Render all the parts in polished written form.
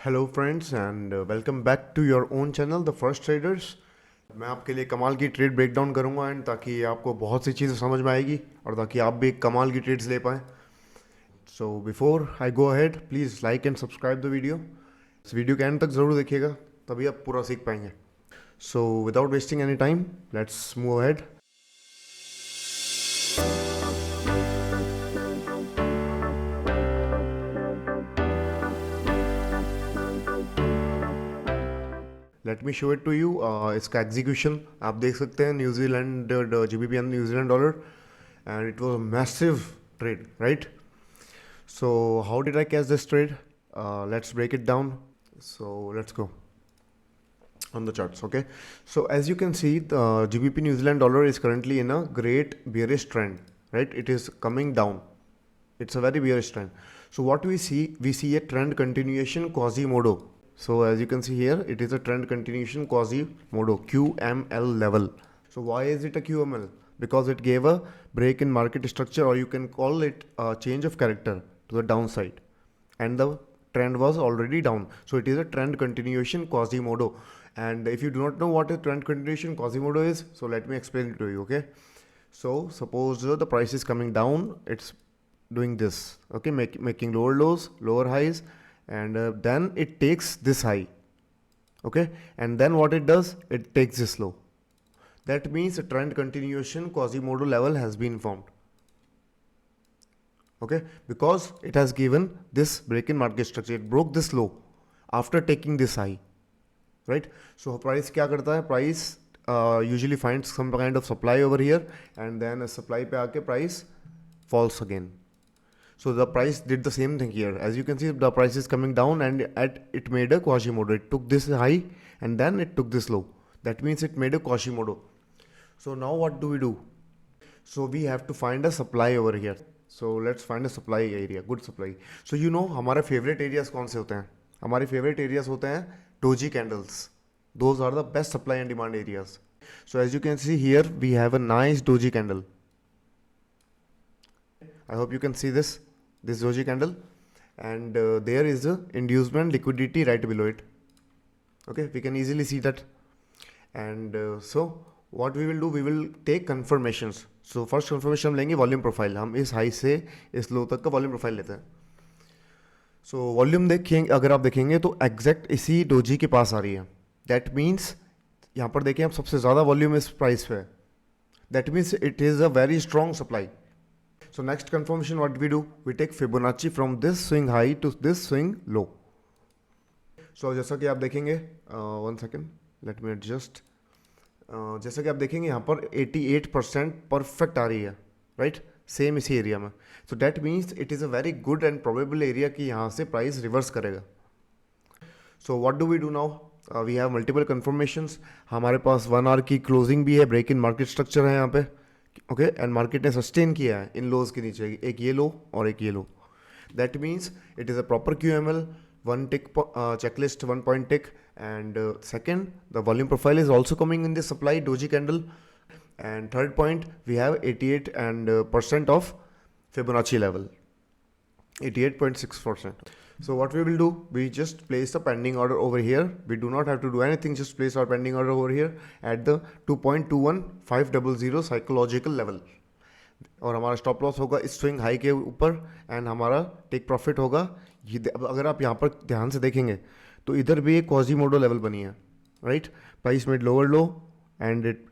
Hello friends and welcome back to your own channel the first traders. मैं आपके लिए कमाल की ट्रेड ब्रेकडाउन करूंगा एंड ताकि आपको बहुत सी चीज़ें समझ में आएगी और ताकि आप भी एक कमाल की ट्रेड्स ले पाएँ। So before I go ahead please like and subscribe the video. इस वीडियो के एंड तक ज़रूर देखिएगा, तभी आप पूरा सीख पाएंगे। So without wasting any time let's move ahead. Let me show it to you. इसका एग्जीक्यूशन आप देख सकते हैं, New Zealand GBP and New Zealand dollar, and it was a massive trade, right? So how did I catch this trade? Let's break it down. So let's go on the charts. Okay. So as you can see, the GBP New Zealand dollar is currently in a great bearish trend, right? It is coming down. It's a very bearish trend. So what we see a trend continuation Quasimodo. So as you can see here, it is a trend continuation Quasimodo QML level. So why is it a QML? Because it gave a break in market structure, or you can call it a change of character to the downside, and the trend was already down. So it is a trend continuation Quasimodo. And if you do not know what a trend continuation Quasimodo is, so let me explain it to you. Okay, so suppose the price is coming down, it's doing this, okay, making lower lows, lower highs, and then it takes this high, okay, and then what it does, it takes this low. That means a trend continuation Quasimodo level has been formed. Okay, because it has given this break in market structure, it broke this low after taking this high, right? So price क्या करता है? Price usually finds some kind of supply over here, and then a supply पे आके price falls again. So the price did the same thing here. As you can see, the price is coming down, and it made a Quasimodo. It took this high and then it took this low. That means it made a Quasimodo. So now what do we do? So we have to find a supply over here. So let's find a supply area, good supply. So you know हमारे favorite areas कौन से होते हैं? हमारे favorite areas होते हैं doji candles. Those are the best supply and demand areas. So as you can see here, we have a nice doji candle. I hope you can see this doji candle, and there is a inducement liquidity right below it. Okay, we can easily see that. And so what we will do, we will take confirmations. So first confirmation हम लेंगे volume profile. हम इस high से इस लो तक का volume profile लेते हैं. सो वॉल्यूम देखेंगे, अगर आप देखेंगे तो एग्जैक्ट इसी डोजी के पास आ रही है. दैट मीन्स यहाँ पर देखें आप, सबसे ज़्यादा वॉल्यूम इस प्राइस पे है. That means it is a very strong supply. So next confirmation, what we do, we take Fibonacci from this swing high to this swing low. So जैसा कि आप देखेंगे, one second, let me adjust. जैसा कि आप देखेंगे यहाँ पर 88% परफेक्ट आ रही है, राइट? सेम इसी एरिया में. So that means it is a very good and probable area कि यहाँ से प्राइस रिवर्स करेगा. So what do we do now? We have multiple confirmations. हमारे पास 1 आवर की क्लोजिंग भी है, ब्रेक इन मार्केट स्ट्रक्चर है यहाँ पे, ओके, एंड मार्केट ने सस्टेन किया है इन लोज के नीचे, एक ये लो और एक ये लो. That means it is a proper QML, one tick checklist, 1 point tick, and second, the volume profile is also coming in the supply doji candle, and third point, we have 88 and percent of Fibonacci level, 88.6%. So what we will do, we just place the pending order over here. We do not have to do anything, just place our pending order over here at the 2.21500 psychological level. और हमारा stop loss होगा इस swing high के ऊपर, and हमारा take profit होगा ये. अब अगर आप यहाँ पर ध्यान से देखेंगे तो इधर भी एक क्वाजीमोडो लेवल बनी है, right? Price made lower low and it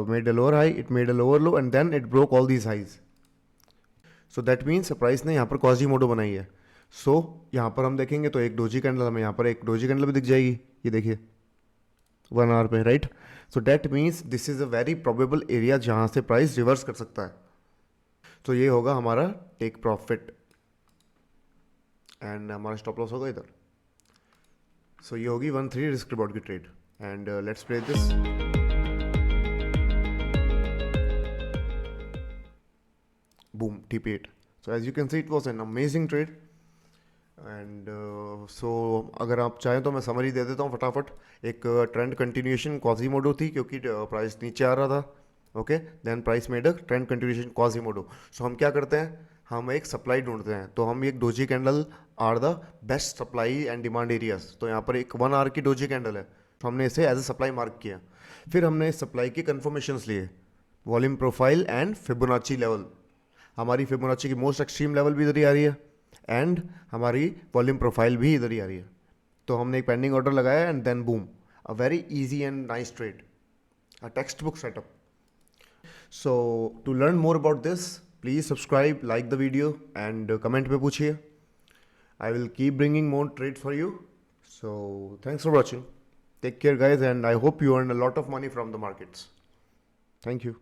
made a lower high, it made a lower low, and then it broke all these highs. So that means price ने यहाँ पर क्वाजीमोडो बनाई है. सो यहाँ पर हम देखेंगे तो एक डोजी कैंडल, हमें यहाँ पर एक डोजी कैंडल भी दिख जाएगी, ये देखिए 1 आवर पे, right? So that means this is a very probable area जहाँ से प्राइस रिवर्स कर सकता है. तो ये होगा हमारा टेक प्रॉफिट, एंड हमारा स्टॉप लॉस होगा इधर. सो ये होगी 1-3 रिस्क रिवॉर्ड की trade, and let's play this. Boom, TP8. So as you can see it was an amazing trade. And so अगर आप चाहें तो मैं समरी दे देता हूँ फटाफट. एक ट्रेंड कंटिन्यूएशन क्वाजीमोडो थी, क्योंकि प्राइस नीचे आ रहा था, okay, then price made a trend continuation Quasimodo. So हम क्या करते हैं, हम एक सप्लाई ढूंढते हैं, तो हम एक doji candle are the best supply and demand areas. तो यहाँ पर एक 1 आवर की डोजी कैंडल है, तो हमने इसे एज ए सप्लाई मार्क किया। फिर हमने इस सप्लाई की कन्फर्मेशंस लिए, volume profile and Fibonacci level. हमारी फिबोनाची की मोस्ट एक्सट्रीम लेवल भी इधर ही आ रही है एंड हमारी वॉल्यूम प्रोफाइल भी इधर ही आ रही है। तो हमने एक पेंडिंग ऑर्डर लगाया and then boom, a very easy and nice trade, a textbook setup. So to learn more about this, please subscribe, like the video and comment पे पूछिए. I will keep bringing more trades for you. So thanks for watching. Take care guys, and I hope you earn a lot of money from the markets. Thank you.